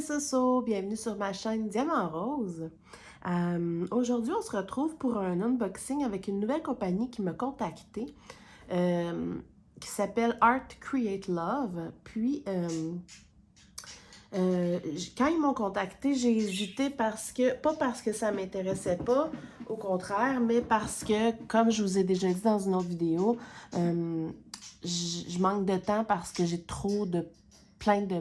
Soso, bienvenue sur ma chaîne Diamant Rose. Aujourd'hui, on se retrouve pour un unboxing avec une nouvelle compagnie qui m'a contactée, qui s'appelle Art Create Love. Puis, quand ils m'ont contacté, j'ai hésité pas parce que ça m'intéressait pas, au contraire, mais parce que, comme je vous ai déjà dit dans une autre vidéo, je manque de temps parce que j'ai plein de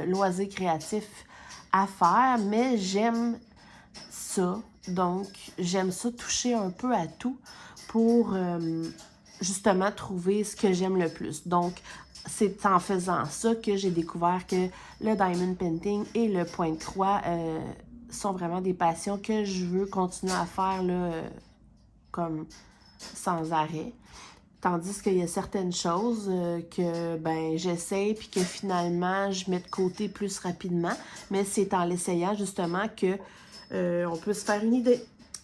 loisirs créatifs à faire, mais j'aime ça. Donc, j'aime ça toucher un peu à tout pour justement trouver ce que j'aime le plus. Donc, c'est en faisant ça que j'ai découvert que le diamond painting et le point de croix sont vraiment des passions que je veux continuer à faire là, comme sans arrêt. Tandis qu'il y a certaines choses que ben j'essaie puis que finalement je mets de côté plus rapidement, mais c'est en l'essayant justement que on peut se faire une idée.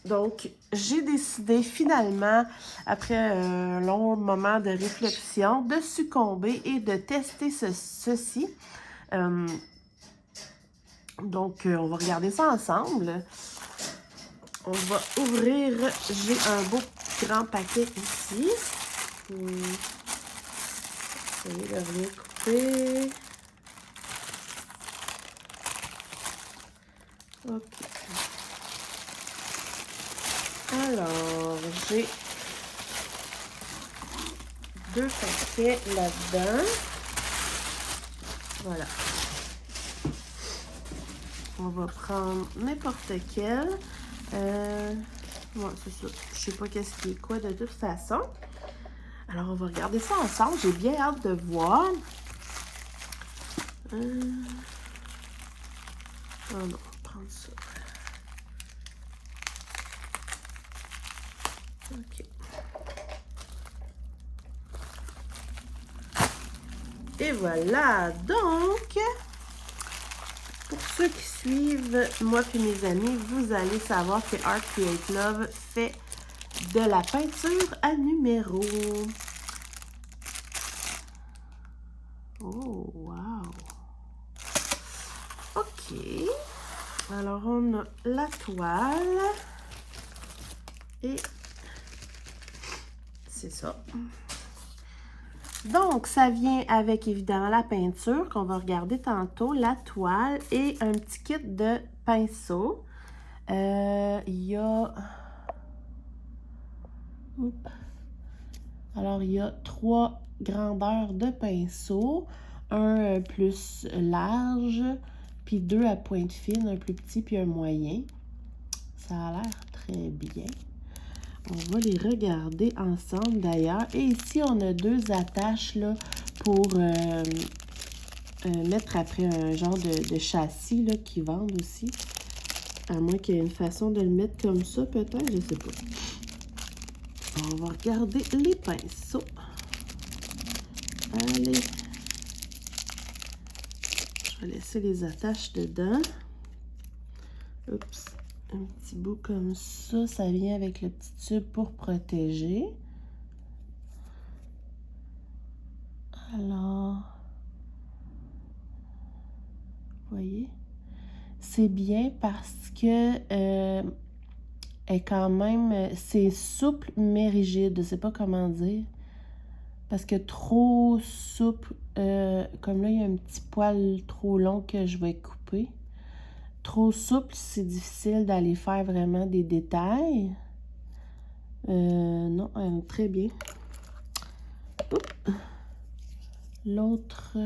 Donc, j'ai décidé finalement, après un long moment de réflexion, de succomber et de tester ceci. Donc, on va regarder ça ensemble. On va ouvrir, j'ai un beau grand paquet ici. Essayer de rien couper. Ok. Alors, j'ai 2 paquets là-dedans. Voilà. On va prendre n'importe quel. Ouais, c'est ça. Je sais pas qu'est-ce qui est quoi de toute façon. Alors, on va regarder ça ensemble. J'ai bien hâte de voir. Oh non, on va prendre ça. OK. Et voilà. Donc, pour ceux qui suivent moi et mes amis, vous allez savoir que Art Create Love fait de la peinture à numéro. Oh, wow! OK. Alors, on a la toile. Et c'est ça. Donc, ça vient avec, évidemment, la peinture qu'on va regarder tantôt, la toile et un petit kit de pinceau. Il y a... Alors, il y a 3 grandeurs de pinceau. Un plus large, puis 2 à pointe fine, un plus petit, puis un moyen. Ça a l'air très bien. On va les regarder ensemble d'ailleurs. Et ici, on a 2 attaches là, pour mettre après un genre de châssis là, qui vendent aussi. À moins qu'il y ait une façon de le mettre comme ça, peut-être, je sais pas. On va regarder les pinceaux. Allez. Je vais laisser les attaches dedans. Oups. Un petit bout comme ça. Ça vient avec le petit tube pour protéger. Alors, vous voyez? C'est bien parce que est quand même, c'est souple mais rigide. Je sais pas comment dire. Parce que trop souple, comme là, il y a un petit poil trop long que je vais couper. Trop souple, c'est difficile d'aller faire vraiment des détails. Non, très bien. L'autre,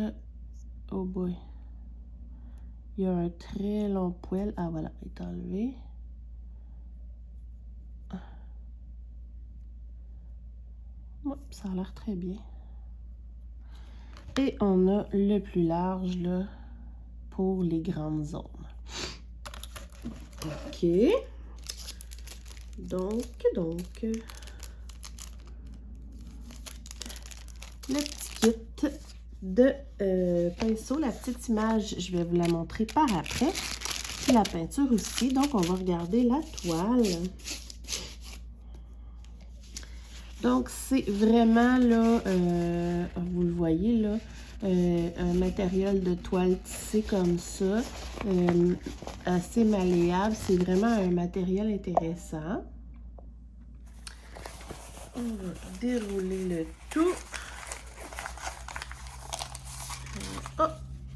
oh boy. Il y a un très long poil. Ah voilà, il est enlevé. Ouais, ça a l'air très bien. Et on a le plus large là, pour les grandes zones. OK. Donc, le petit kit de pinceau, la petite image, je vais vous la montrer par après. Puis la peinture aussi. Donc, on va regarder la toile. Donc, c'est vraiment, là, vous le voyez, là, un matériel de toile tissé comme ça, assez malléable. C'est vraiment un matériel intéressant. On va dérouler le tout. Oh,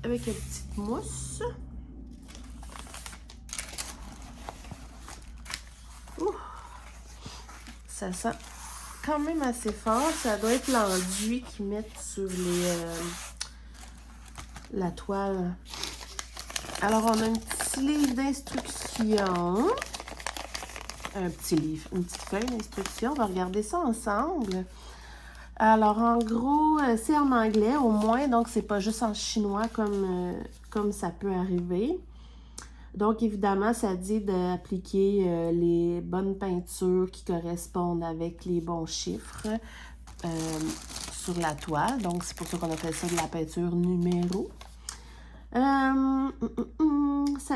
avec une petite mousse. Ouh, ça sent quand même assez fort. Ça doit être l'enduit qu'ils mettent sur la toile. Alors, on a un petit livre d'instructions. Un petit livre, une petite feuille d'instructions. On va regarder ça ensemble. Alors, en gros, c'est en anglais au moins, donc c'est pas juste en chinois comme ça peut arriver. Donc, évidemment, ça dit d'appliquer les bonnes peintures qui correspondent avec les bons chiffres sur la toile. Donc, c'est pour ça qu'on appelle ça de la peinture numéro. Ça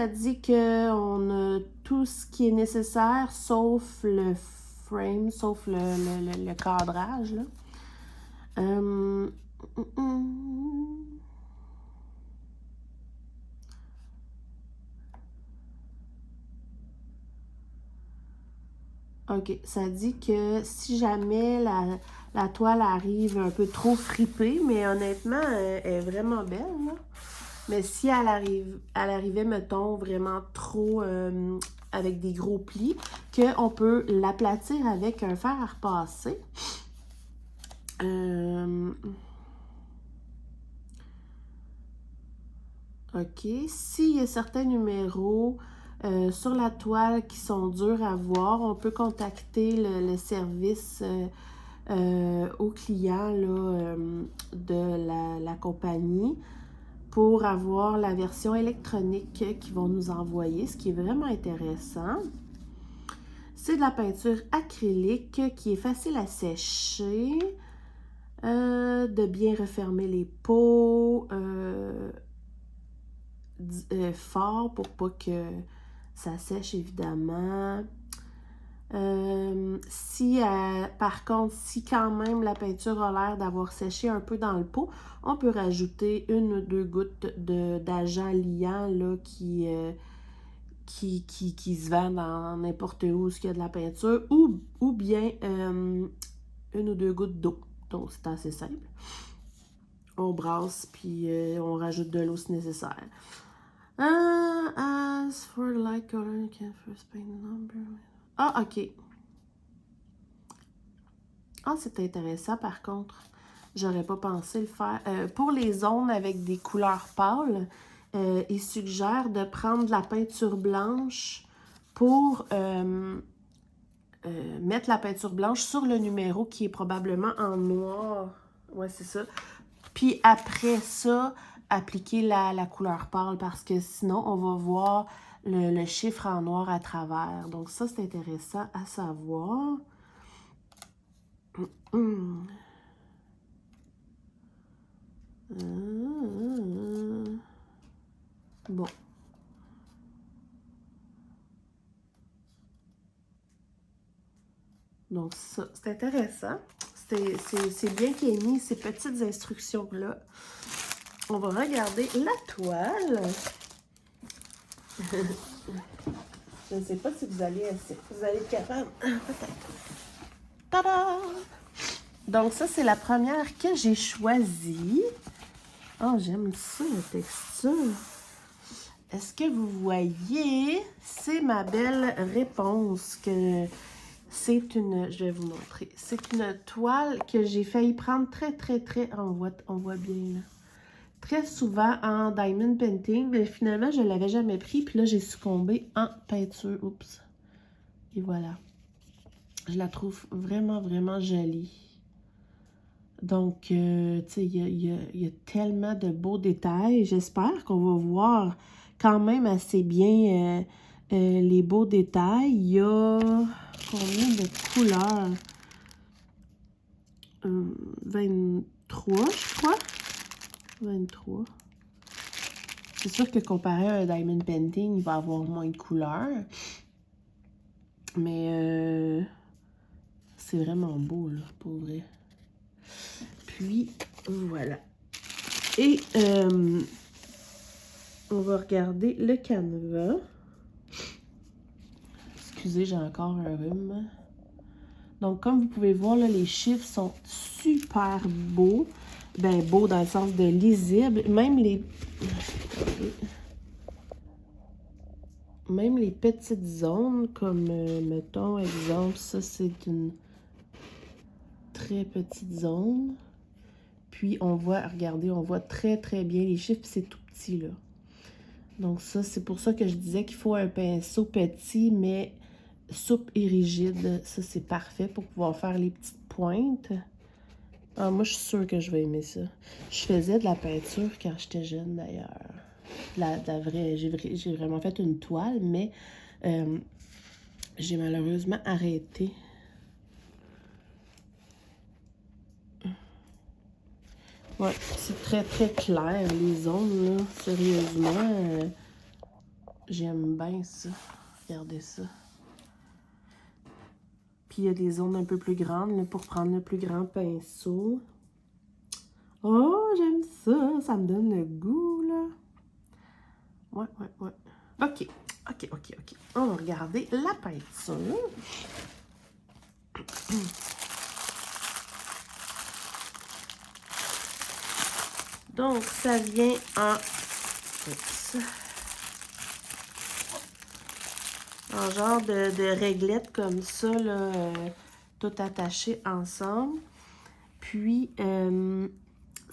dit qu'on a tout ce qui est nécessaire, sauf le frame, sauf le cadrage, là. OK, ça dit que si jamais la toile arrive un peu trop fripée, mais honnêtement, elle est vraiment belle, là. Mais si elle arrivait, mettons, vraiment trop avec des gros plis, qu'on peut l'aplatir avec un fer à repasser. OK. S'il y a certains numéros sur la toile qui sont durs à voir, on peut contacter le service au client là, de la compagnie pour avoir la version électronique qu'ils vont nous envoyer, ce qui est vraiment intéressant. C'est de la peinture acrylique qui est facile à sécher, de bien refermer les pots, fort pour pas que ça sèche évidemment. Par contre, si quand même la peinture a l'air d'avoir séché un peu dans le pot, on peut rajouter 1 ou 2 gouttes d'agent liant là, qui se vend dans n'importe où ce qu'il y a de la peinture, ou bien 1 ou 2 gouttes d'eau. Donc c'est assez simple. On brasse puis on rajoute de l'eau si nécessaire. As for the light color, you can first paint the number. Ah, OK. Ah, c'est intéressant par contre. J'aurais pas pensé le faire. Pour les zones avec des couleurs pâles, il suggère de prendre de la peinture blanche pour mettre la peinture blanche sur le numéro qui est probablement en noir. Ouais, c'est ça. Puis après ça, appliquer la couleur pâle parce que sinon, on va voir le chiffre en noir à travers. Donc ça, c'est intéressant à savoir. Bon. Donc ça, c'est intéressant. C'est bien qu'il ait mis ces petites instructions-là. On va regarder la toile. Je ne sais pas si vous allez être capable. Peut-être. Tada! Donc ça, c'est la première que j'ai choisie. Oh, j'aime ça, la texture. Est-ce que vous voyez? C'est ma belle réponse que c'est une... Je vais vous montrer. C'est une toile que j'ai failli prendre très... On voit bien, là. Très souvent en diamond painting, mais finalement, je ne l'avais jamais pris. Puis là, j'ai succombé en peinture. Oups. Et voilà. Je la trouve vraiment, vraiment jolie. Donc, tu sais, il y a tellement de beaux détails. J'espère qu'on va voir quand même assez bien les beaux détails. Il y a combien de couleurs? 23, je crois. 23. C'est sûr que comparé à un diamond painting, il va avoir moins de couleurs. Mais c'est vraiment beau, là, pour vrai. Puis, voilà. Et on va regarder le canevas. Excusez, j'ai encore un rhume. Donc, comme vous pouvez voir, là, les chiffres sont super beaux. Ben, beaux dans le sens de lisible. Même les petites zones, comme, mettons, exemple, ça, c'est une très petite zone. Puis, on voit, regardez, on voit très, très bien les chiffres. C'est tout petit, là. Donc, ça, c'est pour ça que je disais qu'il faut un pinceau petit, mais souple et rigide. Ça, c'est parfait pour pouvoir faire les petites pointes. Ah, moi, je suis sûre que je vais aimer ça. Je faisais de la peinture quand j'étais jeune, d'ailleurs. La vraie, j'ai vraiment fait une toile, mais j'ai malheureusement arrêté. Ouais, c'est très, très clair, les zones, là. Sérieusement, j'aime bien ça. Regardez ça. Puis, il y a des zones un peu plus grandes, là, pour prendre le plus grand pinceau. Oh, j'aime ça. Ça me donne le goût, là. Ouais. OK. On va regarder la peinture. Donc, ça vient en... Oups. En genre de réglettes comme ça, là, tout attaché ensemble. Puis,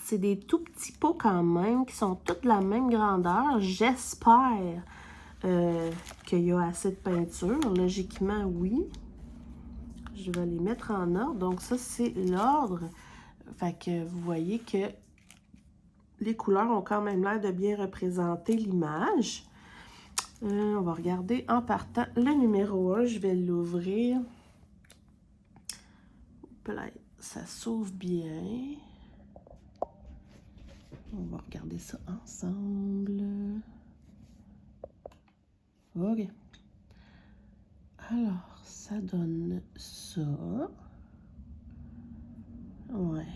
c'est des tout petits pots quand même, qui sont tous de la même grandeur. J'espère qu'il y a assez de peinture. Logiquement, oui. Je vais les mettre en ordre. Donc, ça, c'est l'ordre. Fait que vous voyez que les couleurs ont quand même l'air de bien représenter l'image. On va regarder en partant le numéro 1. Je vais l'ouvrir. Ça s'ouvre bien. On va regarder ça ensemble. OK. Alors, ça donne ça. Ouais.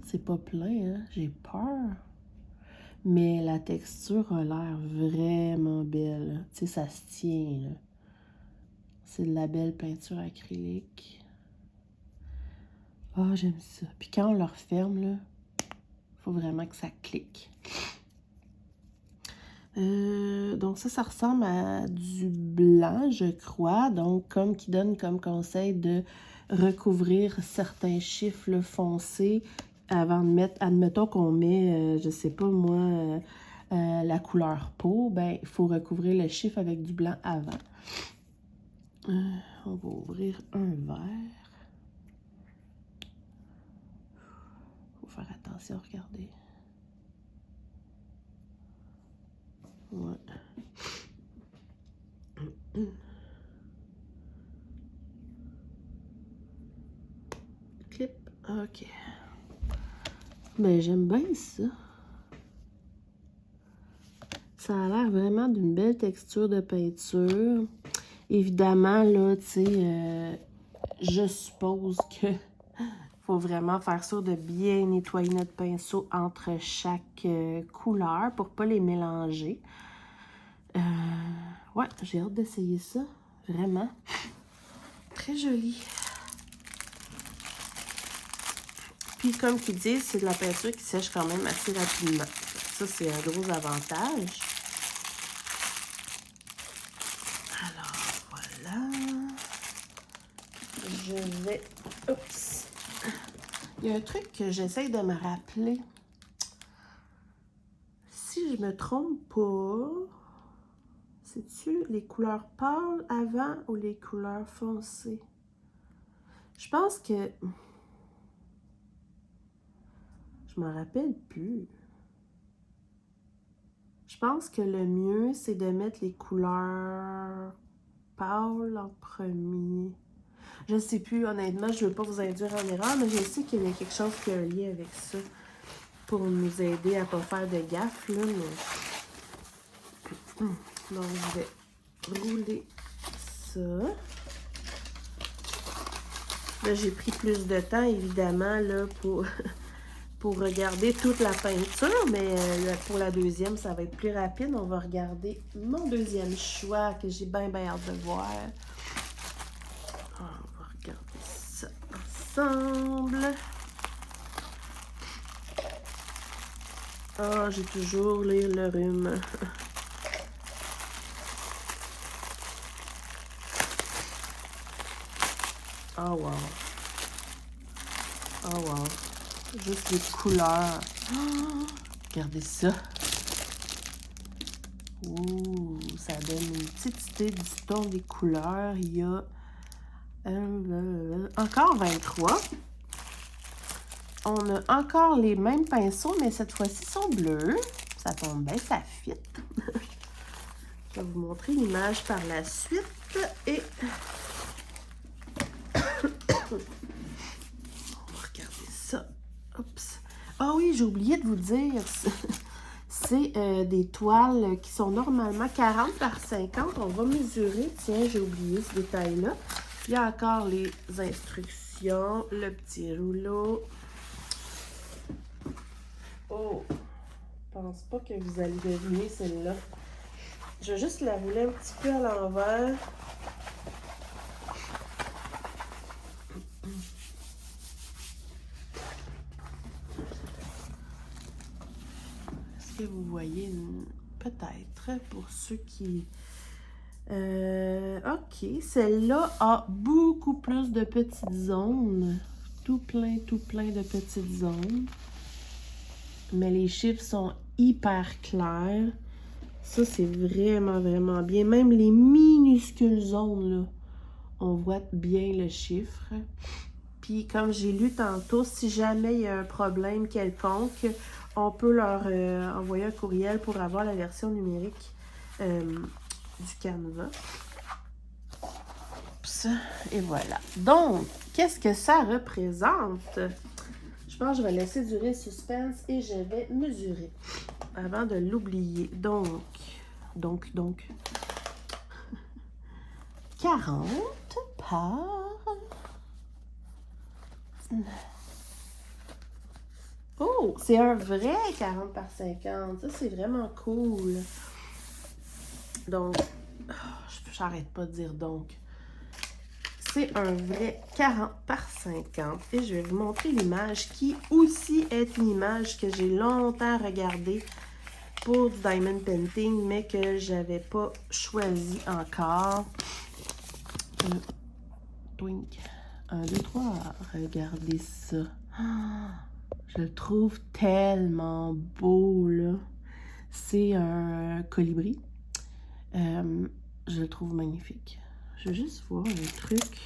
C'est pas plein, hein? J'ai peur. Mais la texture a l'air vraiment belle. Tu sais, ça se tient, là. C'est de la belle peinture acrylique. Ah, j'aime ça. Puis quand on le referme, là, faut vraiment que ça clique. Donc ça ressemble à du blanc, je crois. Donc, comme qui donne comme conseil de recouvrir certains chiffres là, foncés avant de mettre, admettons qu'on met, je sais pas moi, la couleur peau, ben il faut recouvrir le chiffre avec du blanc avant. On va ouvrir un verre. Faut faire attention, regardez. Ouais. Clip. OK. Ben, j'aime bien ça. Ça a l'air vraiment d'une belle texture de peinture. Évidemment, là, tu sais, je suppose que faut vraiment faire sûr de bien nettoyer notre pinceau entre chaque couleur pour pas les mélanger. Ouais, j'ai hâte d'essayer ça. Vraiment. Très joli. Puis, comme qu'ils disent, c'est de la peinture qui sèche quand même assez rapidement. Ça, c'est un gros avantage. Alors, voilà. Je vais... Oups! Il y a un truc que j'essaye de me rappeler. Si je me trompe pas, c'est-tu les couleurs pâles avant ou les couleurs foncées? Je pense que... Je m'en rappelle plus. Je pense que le mieux, c'est de mettre les couleurs pâles en premier. Je ne sais plus, honnêtement, je ne veux pas vous induire en erreur, mais je sais qu'il y a quelque chose qui a un lien avec ça pour nous aider à ne pas faire de gaffe, là, mais... Donc, je vais rouler ça. Là, j'ai pris plus de temps, évidemment, là, pour pour regarder toute la peinture, mais pour la deuxième, ça va être plus rapide. On va regarder mon deuxième choix que j'ai bien hâte de voir. On va regarder ça ensemble. Ah, j'ai toujours le rhume. Oh wow. Oh wow. Juste les couleurs. Oh, regardez ça. Ouh, ça donne une petite idée du ton des couleurs. Il y a encore 23. On a encore les mêmes pinceaux, mais cette fois-ci, ils sont bleus. Ça tombe bien, ça fit. Je vais vous montrer l'image par la suite. Et on va regarder ça. Oups. Ah oui, j'ai oublié de vous dire. C'est des toiles qui sont normalement 40 par 50. On va mesurer. Tiens, j'ai oublié ce détail-là. Il y a encore les instructions, le petit rouleau. Oh, je pense pas que vous allez deviner celle-là. Je vais juste la rouler un petit peu à l'envers. Est-ce que vous voyez peut-être pour ceux qui... ok, celle-là a beaucoup plus de petites zones. Tout plein de petites zones. Mais les chiffres sont hyper clairs. Ça, c'est vraiment bien. Même les minuscules zones, là, on voit bien le chiffre. Puis, comme j'ai lu tantôt, si jamais il y a un problème quelconque, on peut leur envoyer un courriel pour avoir la version numérique du Canva. Oups, et voilà. Donc, qu'est-ce que ça représente? Je pense que je vais laisser durer le suspense et je vais mesurer avant de l'oublier. Donc, 40 par... Oh, c'est un vrai 40 par 50. Ça, c'est vraiment cool. Donc, j'arrête pas de dire donc. C'est un vrai 40 par 50. Et je vais vous montrer l'image qui aussi est une image que j'ai longtemps regardée pour du Diamond Painting, mais que j'avais pas choisi encore. Twink. 1, 2, 3. Regardez ça. Je le trouve tellement beau, là. C'est un colibri. Je le trouve magnifique. Je vais juste voir un truc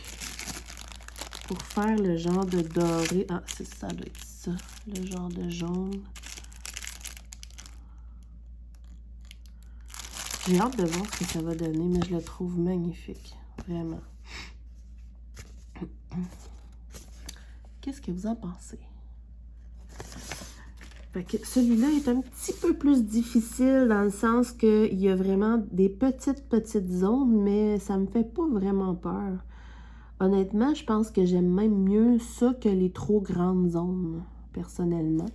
pour faire le genre de doré. Ah, c'est ça, doit être ça. Le genre de jaune. J'ai hâte de voir ce que ça va donner, mais je le trouve magnifique. Vraiment. Qu'est-ce que vous en pensez? Celui-là est un petit peu plus difficile dans le sens qu'il y a vraiment des petites zones, mais ça me fait pas vraiment peur. Honnêtement, je pense que j'aime même mieux ça que les trop grandes zones, personnellement.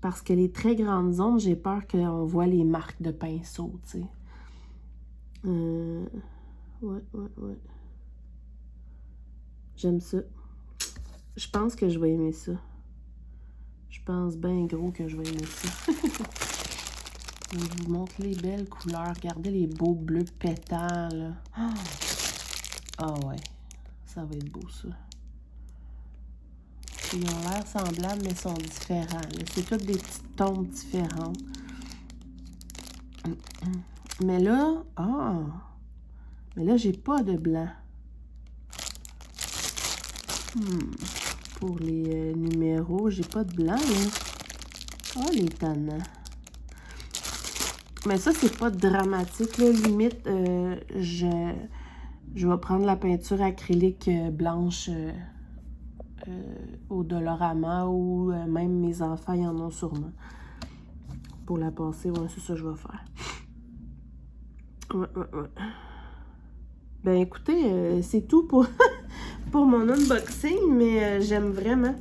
Parce que les très grandes zones, j'ai peur qu'on voit les marques de pinceau, tu sais. Ouais. J'aime ça. Je pense que je vais aimer ça. Je pense bien gros que je vais aimer ça. Je vous montre les belles couleurs. Regardez les beaux bleus pétants, là. Ah ouais. Ça va être beau, ça. Ils ont l'air semblables, mais sont différents. C'est toutes des petites tons différentes. Mais là, mais là, j'ai pas de blanc. Pour les numéros, j'ai pas de blanc, là. Oh, les tannants. Mais ça, c'est pas dramatique, là. Limite, je vais prendre la peinture acrylique blanche au Dollarama ou même mes enfants, y en ont sûrement. Pour la passer, ouais, c'est ça que je vais faire. Ouais. Ben, écoutez, c'est tout pour, pour mon unboxing, mais j'aime vraiment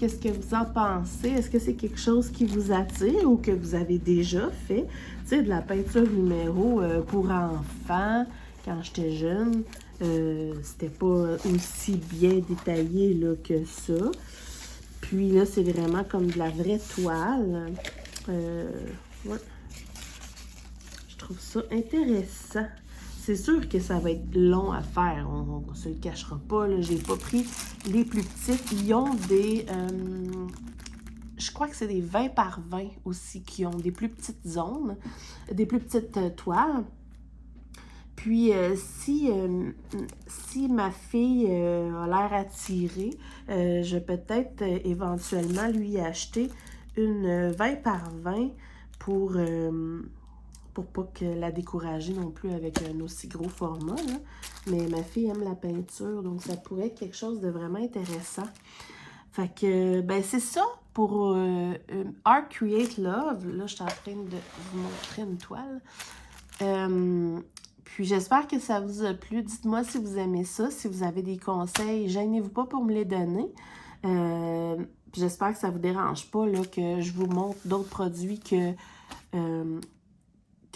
qu'est-ce que vous en pensez. Est-ce que c'est quelque chose qui vous attire ou que vous avez déjà fait? Tu sais, de la peinture numéro pour enfants, quand j'étais jeune, c'était pas aussi bien détaillé là, que ça. Puis là, c'est vraiment comme de la vraie toile. Ouais. Je trouve ça intéressant. C'est sûr que ça va être long à faire, on ne se le cachera pas. Je n'ai pas pris les plus petites. Ils ont des... je crois que c'est des 20 par 20 aussi, qui ont des plus petites zones, des plus petites toiles. Puis, si ma fille a l'air attirée, je vais peut-être éventuellement lui acheter une 20 par 20 pour pas que la décourager non plus avec un aussi gros format. Là. Mais ma fille aime la peinture, donc ça pourrait être quelque chose de vraiment intéressant. Fait que, ben c'est ça pour Art Create Love. Là, je suis en train de vous montrer une toile. Puis j'espère que ça vous a plu. Dites-moi si vous aimez ça, si vous avez des conseils. Gênez-vous pas pour me les donner. Puis j'espère que ça vous dérange pas là, que je vous montre d'autres produits que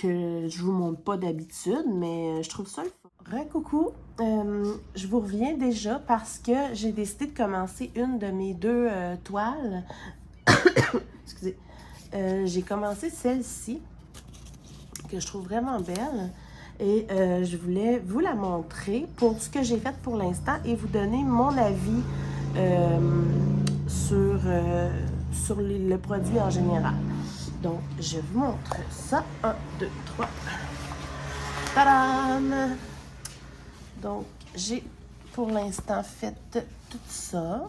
je vous montre pas d'habitude, mais je trouve ça le fun. Recoucou, je vous reviens déjà parce que j'ai décidé de commencer une de mes deux toiles. Excusez. J'ai commencé celle-ci, que je trouve vraiment belle. Et je voulais vous la montrer pour ce que j'ai fait pour l'instant et vous donner mon avis sur le produit en général. Donc, je vous montre ça. 1, 2, 3. Tadam! Donc, j'ai pour l'instant fait tout ça.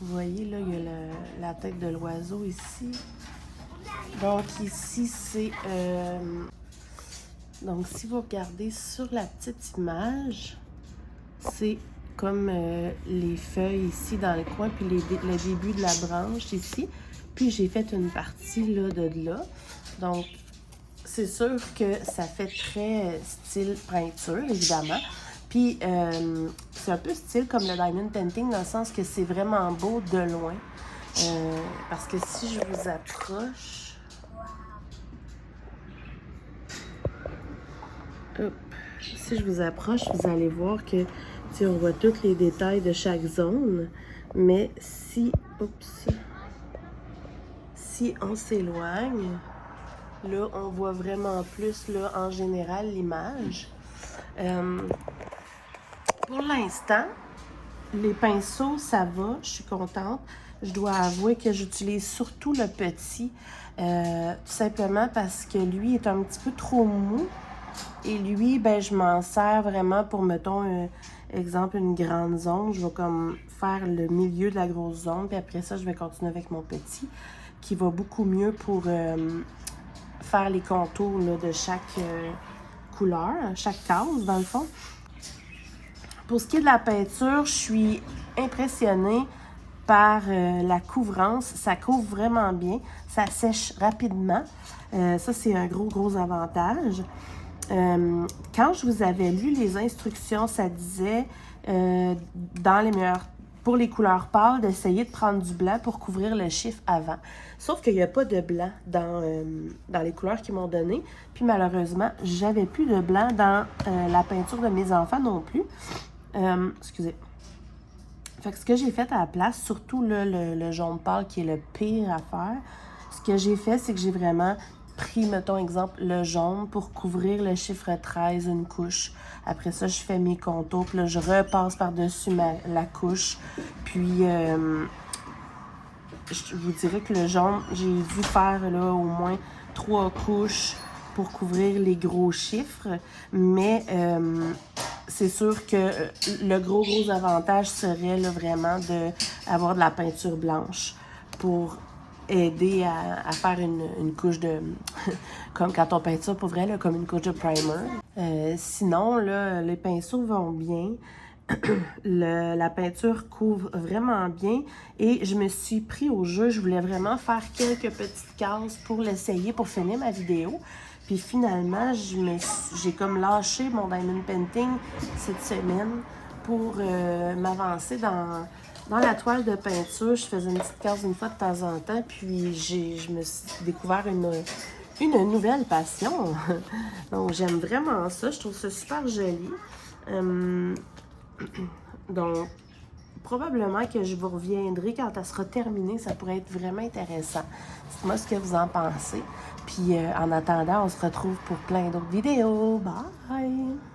Vous voyez, là, il y a la tête de l'oiseau ici. Donc, ici, c'est... donc, si vous regardez sur la petite image, c'est comme les feuilles ici dans le coin, puis le début de la branche ici. Puis j'ai fait une partie là de là. Donc, c'est sûr que ça fait très style peinture, évidemment. Puis, c'est un peu style comme le Diamond Painting, dans le sens que c'est vraiment beau de loin. Parce que si je vous approche... Hop. Si je vous approche, vous allez voir que, on voit tous les détails de chaque zone. Mais si... Oups... Si on s'éloigne, là, on voit vraiment plus, là, en général, l'image. Pour l'instant, les pinceaux, ça va, je suis contente. Je dois avouer que j'utilise surtout le petit, tout simplement parce que lui est un petit peu trop mou. Et lui, ben, je m'en sers vraiment pour, mettons, exemple, une grande zone. Je vais comme faire le milieu de la grosse zone, puis après ça, je vais continuer avec mon petit, qui va beaucoup mieux pour faire les contours là, de chaque couleur, chaque case dans le fond. Pour ce qui est de la peinture, je suis impressionnée par la couvrance. Ça couvre vraiment bien, ça sèche rapidement. Ça, c'est un gros avantage. Quand je vous avais lu les instructions, ça disait pour les couleurs pâles, d'essayer de prendre du blanc pour couvrir le chiffre avant. Sauf qu'il n'y a pas de blanc dans les couleurs qu'ils m'ont données. Puis malheureusement, j'avais plus de blanc dans la peinture de mes enfants non plus. Excusez. Fait que ce que j'ai fait à la place, surtout là, le jaune pâle qui est le pire à faire, ce que j'ai fait, c'est que j'ai vraiment pris, mettons, exemple, le jaune pour couvrir le chiffre 13, une couche. Après ça, je fais mes contours, puis là, je repasse par-dessus la couche. Puis, je vous dirais que le jaune, j'ai dû faire là au moins 3 couches pour couvrir les gros chiffres. Mais c'est sûr que le gros avantage serait là, vraiment d'avoir de la peinture blanche pour aider à faire une couche de... comme quand on peinture pour vrai, là, comme une couche de primer. Sinon, là, les pinceaux vont bien. La peinture couvre vraiment bien et je me suis pris au jeu. Je voulais vraiment faire quelques petites cases pour l'essayer, pour finir ma vidéo. Puis finalement, j'ai comme lâché mon Diamond Painting cette semaine pour m'avancer dans Dans la toile de peinture, je faisais une petite case une fois de temps en temps, puis je me suis découvert une nouvelle passion. Donc, j'aime vraiment ça. Je trouve ça super joli. Donc, probablement que je vous reviendrai quand elle sera terminée. Ça pourrait être vraiment intéressant. Dites-moi ce que vous en pensez. Puis, en attendant, on se retrouve pour plein d'autres vidéos. Bye!